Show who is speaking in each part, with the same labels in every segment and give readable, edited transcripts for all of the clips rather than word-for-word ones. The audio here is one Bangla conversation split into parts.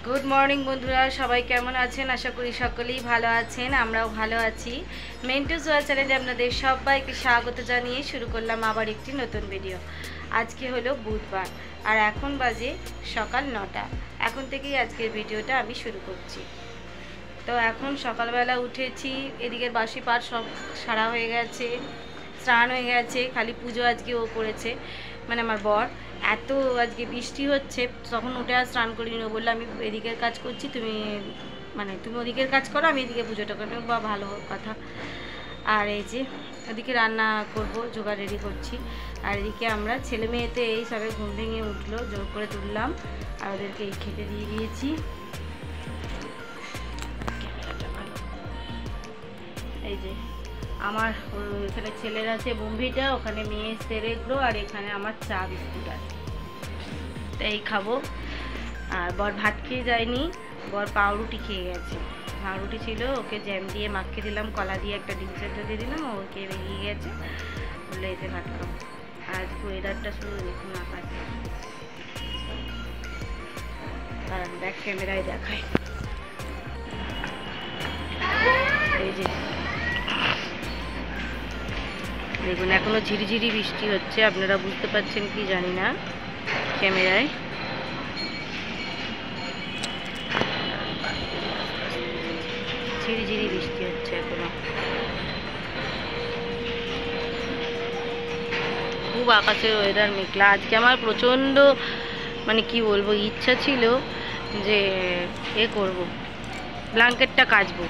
Speaker 1: গুড মর্নিং বন্ধুরা, সবাই কেমন আছেন? আশা করি সকলেই ভালো আছেন, আমরাও ভালো আছি। মেন্টু জোয়া চ্যানেলে আপনাদের সবাইকে স্বাগত জানিয়ে শুরু করলাম আবার একটি নতুন ভিডিও। আজকে হলো বুধবার আর এখন বাজে সকাল 9টা। এখন থেকেই আজকের ভিডিওটা আমি শুরু করছি। তো এখন সকালবেলা উঠেছি, এদিকের বাসি পাট সব সারা হয়ে গেছে, স্নান হয়ে গেছে, খালি পুজো আজকে ও করেছে, মানে আমার বর। এত আজকে বৃষ্টি হচ্ছে, তখন উঠে আর স্নান করিনি। ও বললো আমি এদিকের কাজ করছি, তুমি ওদিকের কাজ করো, আমি এদিকে পুজোটা করবো। বা ভালো কথা। আর এই যে ওদিকে রান্না করব, জোগাড় রেডি করছি। আর এদিকে আমরা ছেলে মেয়েতে এই সবে ঘুম ভেঙে উঠলো, জোর করে তুললাম আর ওদেরকে এই খেতে দিয়ে দিয়েছি। এই যে আমার এখানে ছেলের আছে বোম্বিটা, ওখানে মেয়ে সেরেগ্রো, আর এখানে আমার চা বিস্কুট আছে। তো এই খাবো। আর বর ভাত খেয়ে যায়নি, বর পাউরুটি খেয়ে গেছে। পাউরুটি ছিল, ওকে জ্যাম দিয়ে মাখিয়ে দিলাম, কলা দিয়ে একটা ডিম সেদ্ধ দিয়ে দিলাম, ওকে বেরিয়ে গেছে, বললে এতে ভাত খাবো। আজ ওয়েদারটা শুধু দেখুন আকাশে, কারণ ব্যাক ক্যামেরায় দেখায়। এই যে দেখুন এখনো ঝিরিঝিরি বৃষ্টি হচ্ছে, আপনারা বুঝতে পারছেন কি জানি না ক্যামেরায়। ঝিরিঝিরি বৃষ্টি হচ্ছে এখনো, খুব আকাশের ওয়েদার মেঘলা। আজকে আমার প্রচণ্ড মানে কি বলবো, ইচ্ছা ছিল যে করব, ব্ল্যাঙ্কেটটা কাচবো,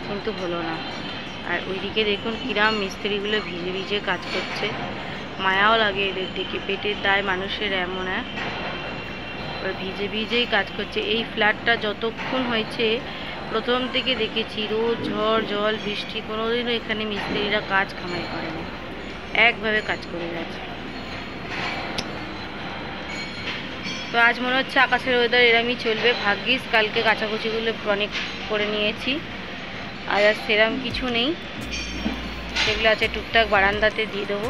Speaker 1: কিন্তু হলো না। আর ওইদিকে দেখুন কিরাম মিস্ত্রিগুলো ভিজে ভিজে কাজ করছে, মায়াও লাগে এদের দিকে, পেটের দায় মানুষের এমন। ভিজে ভিজেই কাজ করছে। এই ফ্ল্যাটটা যতক্ষণ হয়েছে প্রথম থেকে দেখেছি, রোজ ঝড় জল বৃষ্টি, কোনোদিনও এখানে মিস্ত্রিরা কাজ কামাই করেনি, একভাবে কাজ করে গেছে। তো আজ মনে হচ্ছে আকাশের ওয়েদার এরমই চলবে। ভাগ্যিস কালকে কাচাকুচিগুলো অনেক করে নিয়েছি, আজ আর সেরম কিছু নেই, সেগুলো আছে টুকটাক বারান্দাতে দিয়ে দেবো।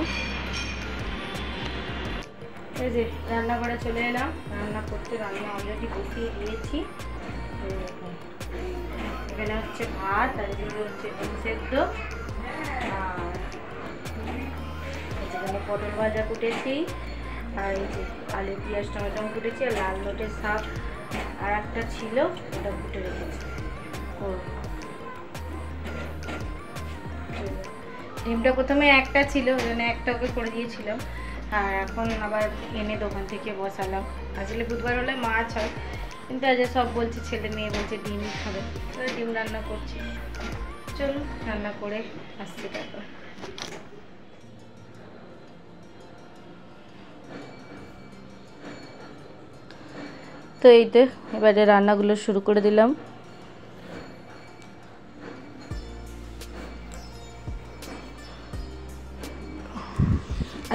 Speaker 1: এই যে রান্নাঘরে চলে এলাম, রান্না করতে, রান্না অলরেডি বসিয়ে দিয়েছি। এখানে হচ্ছে ভাত, আর এদিকে হচ্ছে ডিম সেদ্ধ, আর এখানে পটল ভাজা কুটেছি, আর এই যে আলু পেঁয়াজ টমেটো কুটেছি, আর লাল লোটের শাক আর একটা ছিল, ওটা কুটে রেখেছি। ডিমটা প্রথমে একটা ছিল, ওখানে একটা ওকে করে দিয়েছিলাম, আর এখন আবার এনে দোকান থেকে বসালাম। আসলে বুধবার হলে মাছ হয়, কিন্তু আজ সব বলছে, ছেলে মেয়ে বলছে ডিমই খাবে, তো ডিম রান্না করছি। চলুন রান্না করে আসছি তারপর। তো এই তো এবারে রান্নাগুলো শুরু করে দিলাম।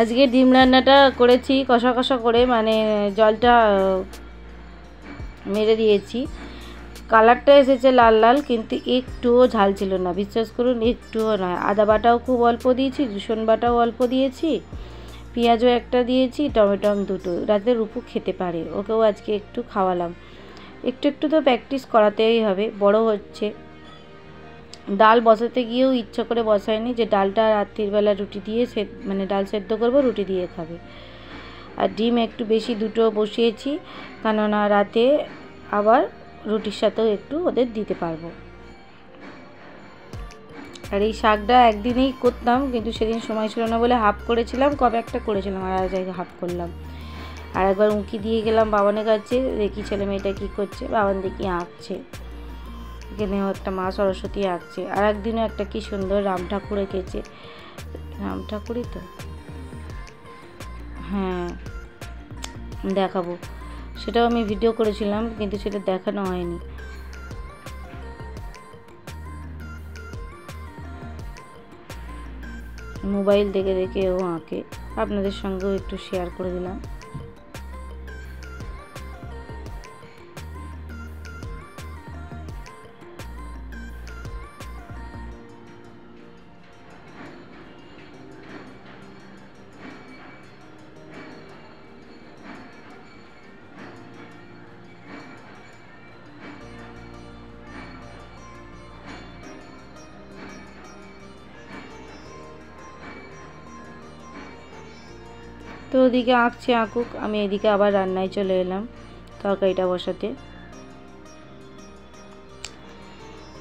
Speaker 1: আজকে ডিম রান্নাটা করেছি কষা কষা করে, মানে জলটা মেরে দিয়েছি, কালারটা এসেছে লাল লাল, কিন্তু একটুও ঝাল ছিল না, বিশ্বাস করুন একটুও নয়। আদা বাটাও খুব অল্প দিয়েছি, রসুন বাটাও অল্প দিয়েছি, পেঁয়াজও একটা দিয়েছি, টমেটো দুটো। রাতে রূপু খেতে পারে, ওকেও আজকে একটু খাওয়ালাম। একটু একটু তো প্র্যাকটিস করাতেই হবে, বড় হচ্ছে। ডাল বসাতে গিয়েও ইচ্ছা করে বসায়নি, যে ডালটা রাত্রিবেলা রুটি দিয়ে মানে ডাল সেদ্ধ করবো, রুটি দিয়ে খাবে। আর ডিম একটু বেশি দুটো বসিয়েছি, কেননা রাতে আবার রুটির সাথেও একটু ওদের দিতে পারবো। আর এই শাকটা একদিনেই করতাম, কিন্তু সেদিন সময় ছিল না বলে হাফ করেছিলাম, কবে একটা করেছিলাম, আর জায়গায় হাফ করলাম। আর একবার উঁকি দিয়ে গেলাম বাবানের কাছে, দেখি ছেলে মেয়েটা কী করছে, বাবান দেখি আঁকছে, এখানেও একটা মা সরস্বতী আঁকছে। আর একদিনও একটা কি সুন্দর রাম ঠাকুর এঁকেছে, রাম ঠাকুরই তো, হ্যাঁ দেখাবো, সেটাও আমি ভিডিও করেছিলাম, কিন্তু সেটা দেখানো হয়নি। মোবাইল দেখে দেখে ও আঁকে, আপনাদের সঙ্গেও একটু শেয়ার করে দিলাম। তো ওদিকে আঁকছে আঁকুক, আমি এদিকে আবার রান্নায় চলে এলাম তরকারিটা বসাতে।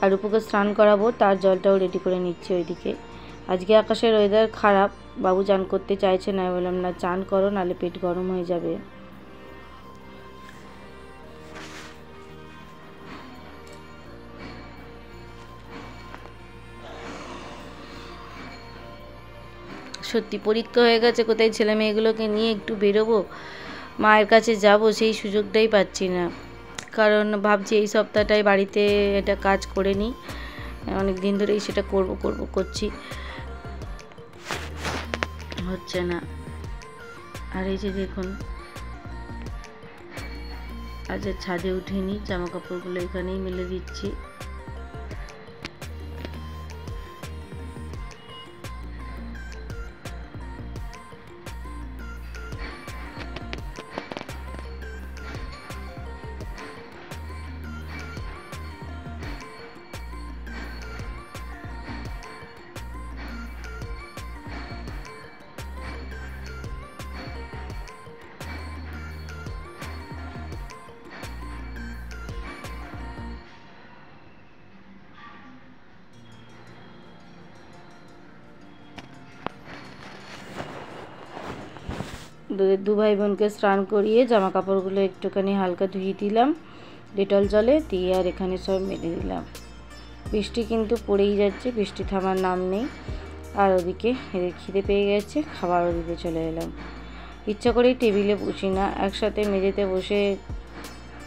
Speaker 1: আর রূপুকে স্নান করাবো, তার জলটাও রেডি করে নিচ্ছি ওইদিকে। আজকে আকাশের ওয়েদার খারাপ, বাবু চান করতে চাইছে না, বললাম না চান করো নাহলে পেট গরম হয়ে যাবে। সত্যি পরীক্ষা হয়ে গেছে, কোথায় ছেলে মেয়েগুলোকে নিয়ে একটু বেরোবো, মায়ের কাছে যাব, সেই সুযোগটাই পাচ্ছি না। কারণ ভাবছি এই সপ্তাহটাই বাড়িতে এটা কাজ করে নিই, অনেক দিন ধরেই সেটা করব করছি, হচ্ছে না। আর এই যে দেখুন, আজ ছাদে উঠিনি, জামা কাপড়গুলো এখানেই মেলে দিচ্ছি। দু ভাই বোনকে স্নান করিয়ে জামা কাপড়গুলো একটুখানি হালকা ধুয়ে দিলাম ডেটল জলে দিয়ে, আর এখানে সব মেলে দিলাম। বৃষ্টি কিন্তু পড়েই যাচ্ছে, বৃষ্টি থামার নাম নেই। আর ওদিকে এদের খিদে পেয়ে গেছে, খাবারও দিতে চলে এলাম। ইচ্ছা করেই টেবিলে বসি না, একসাথে মেঝেতে বসে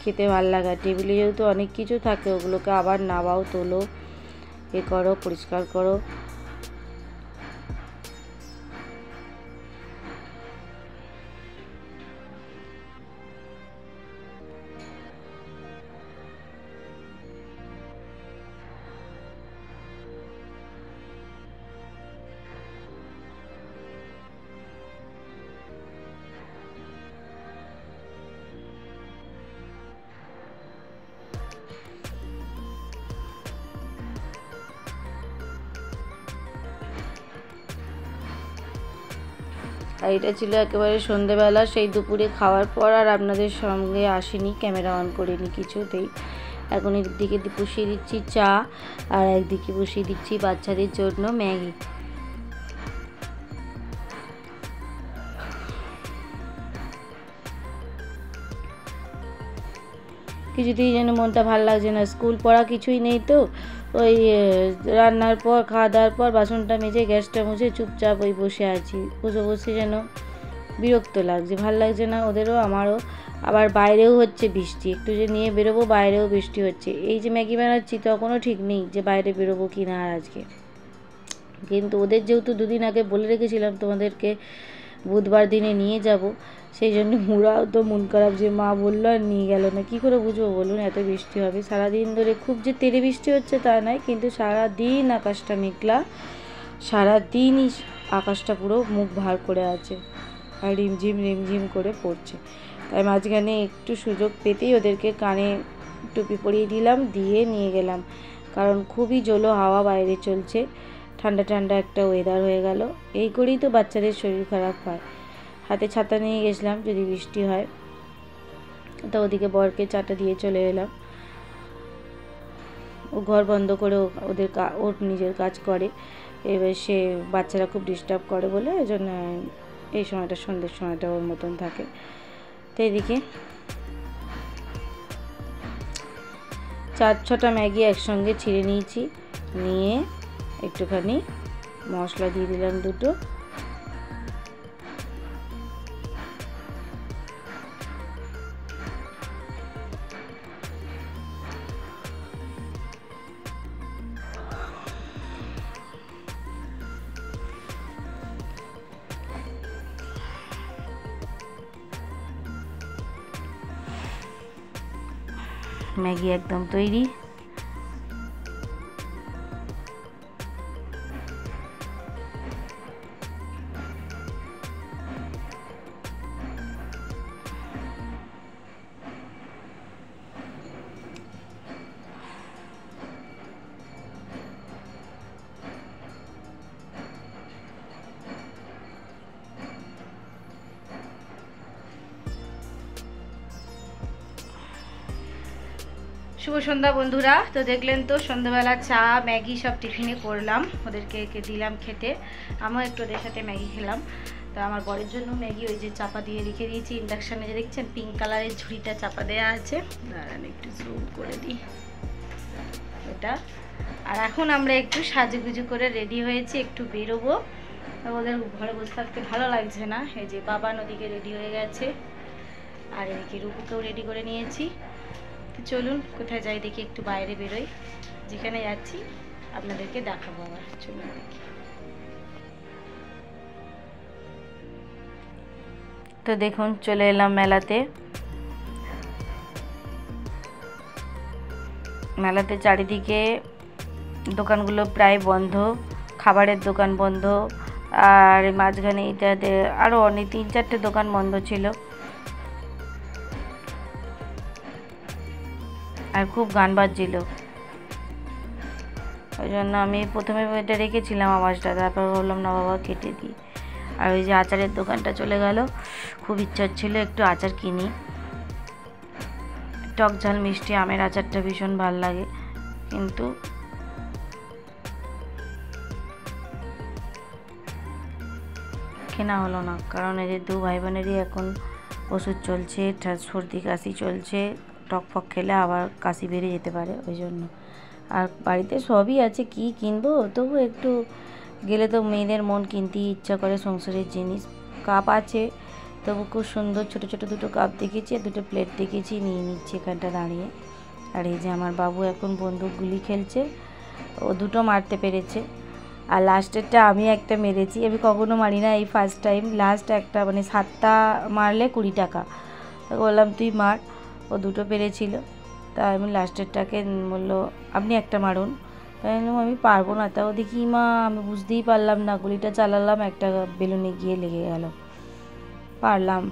Speaker 1: খেতে ভাল লাগে। টেবিলে যেহেতু অনেক কিছু থাকে, ওগুলোকে আবার নাবাও, তোলো, এ করো, পরিষ্কার করো। আর এটা ছিল একেবারে সন্ধেবেলা, সেই দুপুরে খাওয়ার পর আর আপনাদের সঙ্গে আসিনি, ক্যামেরা অন করিনি কিছুতেই। এখন একদিকে বসিয়ে দিচ্ছি চা, আর একদিকে বসিয়ে দিচ্ছি বাচ্চাদের জন্য ম্যাগি। কিছুতেই যেন মনটা ভালো লাগছে না, স্কুল পড়া কিছুই নেই তো, ওই রান্নার পর খাওয়া দাওয়ার পর বাসনটা মেজে গ্যাসটা মুছে চুপচাপ ওই বসে আছি, বসে বসে যেন বিরক্ত লাগছে, ভাল লাগছে না ওদেরও আমারও। আবার বাইরেও হচ্ছে বৃষ্টি, একটু যে নিয়ে বেরোবো বাইরেও বৃষ্টি হচ্ছে। এই যে ম্যাগি বানাচ্ছি তখনও ঠিক নেই যে বাইরে বেরোবো কি না আজকে, কিন্তু ওদের যেহেতু দুদিন আগে বলে রেখেছিলাম তোমাদেরকে বুধবার দিনে নিয়ে যাব, সেই জন্য ওরাও তো মন খারাপ যে মা বললো আর নিয়ে গেল না। কী করে বুঝবো বলুন, এত বৃষ্টি হবে সারাদিন ধরে, খুব যে তেড়ে বৃষ্টি হচ্ছে তা নয়, কিন্তু সারাদিন আকাশটা মেঘলা, সারাদিনই আকাশটা পুরো মুখ ভার করে আছে, আর রিমঝিম করে পড়ছে। তাই মাঝখানে একটু সুযোগ পেতেই ওদেরকে কানে টুপি পরিয়ে দিলাম, দিয়ে নিয়ে গেলাম। কারণ খুবই জোলো হাওয়া বাইরে চলছে, ঠান্ডা ঠান্ডা একটা ওয়েদার হয়ে গেল। এই করেই তো বাচ্চাদের শরীর খারাপ হয়। হাতে ছাতা নিয়ে গেছিলাম যদি বৃষ্টি হয়। তো ওদিকে বরকে চাটা দিয়ে চলে এলাম। ও ঘর বন্ধ করে ওর নিজের কাজ করে, এবার সে বাচ্চারা খুব ডিস্টার্ব করে বলে ওই জন্য এই সময়টা, সন্ধ্যের সময়টা ওর মতন থাকে। তো এদিকে 4-6টা ম্যাগি একসঙ্গে ছিঁড়ে নিয়েছি, নিয়ে একটুখানি মশলা দিয়ে দিলাম দুটো, ম্যাগি একদম তৈরি। শুভ সন্ধ্যা বন্ধুরা। তো দেখলেন তো সন্ধ্যাবেলা চা ম্যাগি সব টিফিনে করলাম, ওদেরকে দিলাম খেতে। আমিও একটু ওদের সাথে ম্যাগি খেলাম। তো আমার বরের জন্য ম্যাগি ওই যে চাপা দিয়ে রেখে দিয়েছি ইন্ডাকশানে, যে দেখছেন পিঙ্ক কালারের ঝুড়িটা চাপা দেওয়া আছে, দাঁড়ান একটু জুম করে দিই ওটা। আর এখন আমরা একটু সাজুগুজু করে রেডি হয়েছি, একটু বেরোবো। ওদের ঘরে বসে থাকতে ভালো লাগছে না। এই যে বাবা নদীকে রেডি হয়ে গেছে, আর এদিকে রূপুকেও রেডি করে নিয়েছি। তো চলুন কোথায় যাই দেখি, একটু বাইরে বেরোই, যেখানে যাচ্ছি আপনাদেরকে দেখাবো। আবার চলুন দেখি। তো দেখুন চলে এলাম মেলাতে। মেলাতে চারিদিকে দোকানগুলো প্রায় বন্ধ, খাবারের দোকান বন্ধ, আর মাঝখানে এটাতে আরও অনেক 3-4টে দোকান বন্ধ ছিল। আর খুব গান বাজছিল, ওই জন্য আমি প্রথমে এটা রেখেছিলাম আওয়াজটা, তারপর বললাম না বাবা কেটে দিই। আর ওই যে আচারের দোকানটা চলে গেল, খুব ইচ্ছা ছিল একটু আচার কিনি। টক ঝাল মিষ্টি আমের আচারটা ভীষণ ভাল লাগে, কিন্তু কেনা হলো না, কারণ এদের 2 ভাই বোনেরই এখন ওষুধ চলছে, সর্দি কাশি চলছে, টক ফক খেলে আবার কাশি বেড়ে যেতে পারে, ওই জন্য। আর বাড়িতে সবই আছে, কি কিনবো, তবু একটু গেলে তো মেয়েদের মন কিনতেই ইচ্ছা করে সংসারের জিনিস। কাপ আছে, তবু খুব সুন্দর ছোট ছোট 2টো কাপ দেখেছি, 2টো প্লেট দেখেছি, নিয়ে নিচ্ছি এখানটা দাঁড়িয়ে। আর এই যে আমার বাবু এখন বন্দুক গুলি খেলছে, ও 2টো মারতে পেরেছে, আর লাস্টেরটা আমি একটা মেরেছি। আমি কখনো মারি না, এই ফার্স্ট টাইম। লাস্ট একটা মানে 7টা মারলে 20 টাকা। বললাম তুই মার, ও 2টো পেরেছিল। তা আমি লাস্টেরটাকে বললো আপনি একটা মারুন, তাই আমি পারবো না। তাও দেখি মা আমি বুঝতেই পারলাম না, গুলিটা চালালাম, একটা বেলুনে গিয়ে লেগে গেল, পারলাম।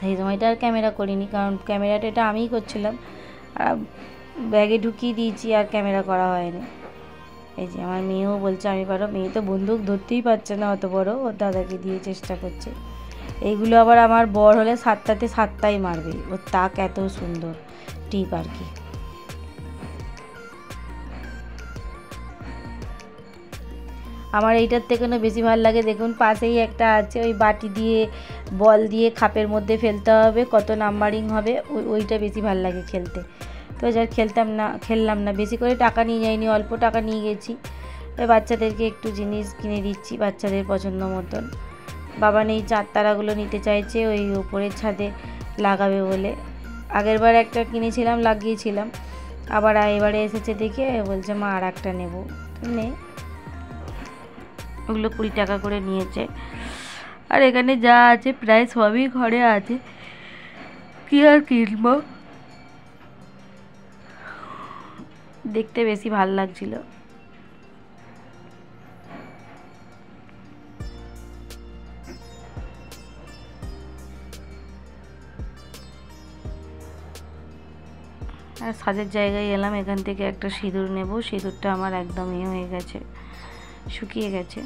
Speaker 1: সেই সময়টা আর ক্যামেরা করিনি, কারণ ক্যামেরাটা এটা আমিই করছিলাম, আর ব্যাগে ঢুকিয়ে দিয়েছি, আর ক্যামেরা করা হয়নি। এই যে আমার মেয়েও বলছে আমি পারো, মেয়ে তো বন্দুক ধরতেই পারছে না অত বড়, ওর দাদাকে দিয়ে চেষ্টা করছে। এইগুলো আবার আমার বর হলে 7টাতে 7টাই মারবে, ওর তাক এত সুন্দর টিপ আর কি। আমার এইটার থেকে না বেশি ভালো লাগে, দেখুন পাশেই একটা আছে, ওই বাটি দিয়ে বল দিয়ে খাপের মধ্যে ফেলতে হবে, কত নাম্বারিং হবে, ওইটা বেশি ভালো লাগে খেলতে। তো যার খেললাম না, বেশি করে টাকা নিয়ে যাইনি, অল্প টাকা নিয়ে গেছি। বাচ্চাদেরকে একটু জিনিস কিনে দিচ্ছি বাচ্চাদের পছন্দ মতন। বাবা নেই, 4 তারাগুলো নিতে চাইছে, ওই উপরের ছাদে লাগাবে বলে। আগের বার একটা কিনেছিলাম, লাগিয়েছিলাম, আবার এবারে এসেছে দেখে বলছে মা আর একটা নেবো, নে। ওগুলো 20 টাকা করে নিয়েছে। আর এখানে যা আছে প্রায় সবই ঘরে আছে, কি আর কিনবো। দেখতে বেশি ভাল লাগছিল। আর সাজের জায়গায় এলাম, এখান থেকে একটা সিঁদুর নেব। সিঁদুরটা আমার একদম হয়ে গেছে, শুকিয়ে গেছে।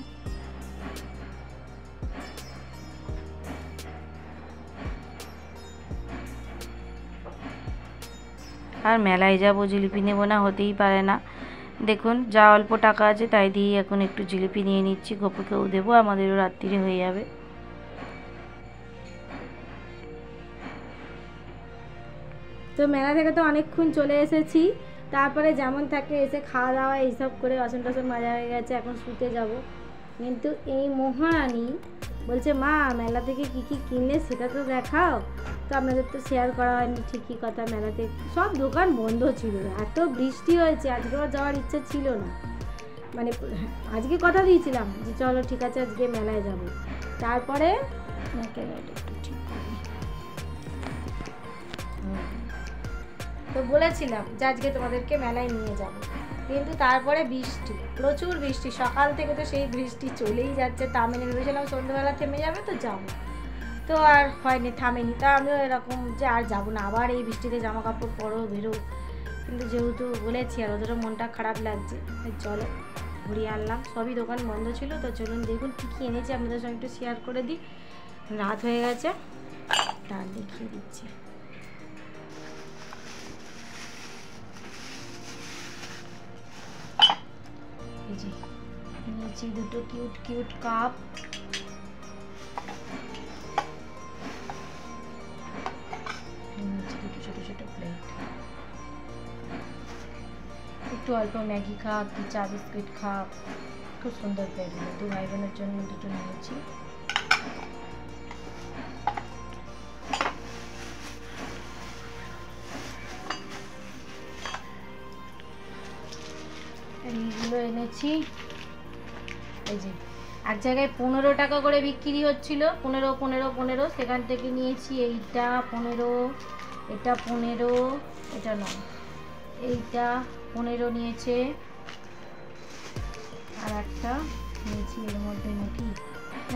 Speaker 1: আর মেলায় যাবো, জিলিপি নেবো না, হতেই পারে না। দেখুন যা অল্প টাকা আছে তাই দিয়ে এখন একটু জিলিপি নিয়ে নিচ্ছি, গপুকেও দেবো, আমাদেরও রাত্রিরে হয়ে যাবে। তো মেলা থেকে তো অনেকক্ষণ চলে এসেছি, তারপরে যেমন থাকে এসে খাওয়া দাওয়া এইসব করে বাসন টাসন মাজা হয়ে গেছে, এখন শুতে যাব। কিন্তু এই মহারানী বলছে মা মেলা থেকে কী কী কিনলে সেটা তো দেখাও। তো আপনাদের তো শেয়ার করা হয়নি, ঠিকই কথা, মেলাতে সব দোকান বন্ধ ছিল, এত বৃষ্টি হয়েছে, আজকে আবার যাওয়ার ইচ্ছা ছিল না। মানে আজকে কথা দিয়েছিলাম যে চলো ঠিক আছে আজকে মেলায় যাব, তারপরে তো বলেছিলাম যে আজকে তোমাদেরকে মেলায় নিয়ে যাব, কিন্তু তারপরে বৃষ্টি, প্রচুর বৃষ্টি, সকাল থেকে তো সেই বৃষ্টি চলেই যাচ্ছে। থামেনি, ভেবেছিলাম সন্ধ্যেবেলা থেমে যাবে তো যাবো, তো আর হয়নি, থামেনি। তা আমিও এরকম যে আর যাবো না, আবার এই বৃষ্টিতে জামা কাপড় পরো বেরো, কিন্তু যেহেতু বলেছি আর ওদেরও মনটা খারাপ লাগছে, চলো ঘুরিয়ে আনলাম। সবই দোকান বন্ধ ছিল। তো চলুন দেখুন কী কী এনেছি, আপনাদের সঙ্গে একটু শেয়ার করে দিই। রাত হয়ে গেছে, তার দেখিয়ে দিচ্ছি। যে নিয়েছি দুটো কিউট কিউট কাপ, নিয়েছি দুটো ছোটো ছোটো প্লেট, একটু অল্প ম্যাগি খাপ কি চা বিস্কুট খাপ, খুব সুন্দর প্লেটগুলো। দু ভাই বোনের জন্য দুটো নিয়েছি। এইগুলো এনেছি, এই যে এক জায়গায় 15 টাকা করে বিক্রি হচ্ছিল, 15, সেখান থেকে নিয়েছি এইটা 15, এটা 15, এটা নয়, এইটা 15 নিয়েছে, আর একটা নিয়েছি এর মধ্যে নাকি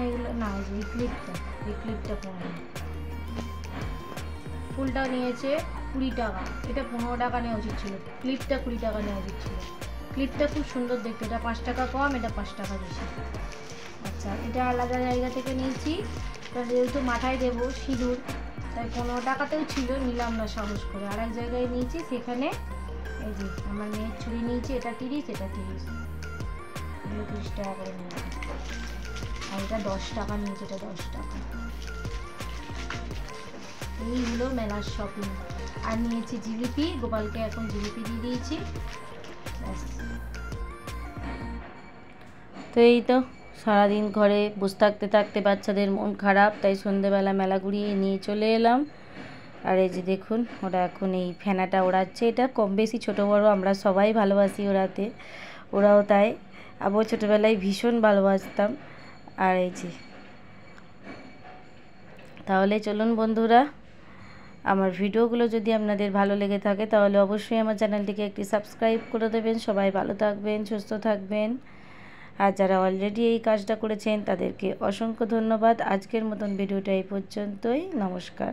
Speaker 1: এগুলো না, এই ক্লিপটা 15, ফুলটাও নিয়েছে 20 টাকা, এটা 15 টাকা নেওয়া উচিত ছিল, ক্লিপটা 20 টাকা নেওয়া উচিত ছিল। ক্লিপটা খুব সুন্দর দেখতে, এটা 5 টাকা কম, এটা 5 টাকা বেশি। আচ্ছা, এটা আলাদা জায়গা থেকে নিয়েছি, কারণ যেহেতু মাথায় দেবো সিঁদুর, তাই 15 টাকাতেও ছিল, নিলাম না সাহস করে। আর এক জায়গায় নিয়েছি, সেখানে এই যে আমার মেয়ের চুড়ি নিয়েছি, এটা 30, এটা 30, এগুলো 30 টাকা করে নিয়েছি। আর এটা 10 টাকা নিয়েছে, এটা 10 টাকা। এইগুলো মেলার শপিং। আর নিয়েছি জিলিপি, গোপালকে এখন জিলিপি দিয়ে দিয়েছি। তো এই তো সারাদিন ঘরে বসে থাকতে থাকতে বাচ্চাদের মন খারাপ, তাই সন্ধেবেলা মেলা ঘুরিয়ে নিয়ে চলে এলাম। আর এই যে দেখুন, ওরা এখন এই ফেনাটা ওড়াচ্ছে, এটা কম বেশি ছোটো বড়ো আমরা সবাই ভালোবাসি ওড়াতে, ওরাও তাই। আমিও ছোটোবেলায় ভীষণ ভালোবাসতাম। আর এই যে, তাহলে চলুন বন্ধুরা, আমার ভিডিওগুলো যদি আপনাদের ভালো লেগে থাকে তাহলে অবশ্যই আমার চ্যানেলটিকে একটি সাবস্ক্রাইব করে দেবেন। সবাই ভালো থাকবেন, সুস্থ থাকবেন। আর যারা অলরেডি এই কাজটা করেছেন তাদেরকে অসংখ্য ধন্যবাদ। আজকের মতন ভিডিওটা এই পর্যন্তই। নমস্কার।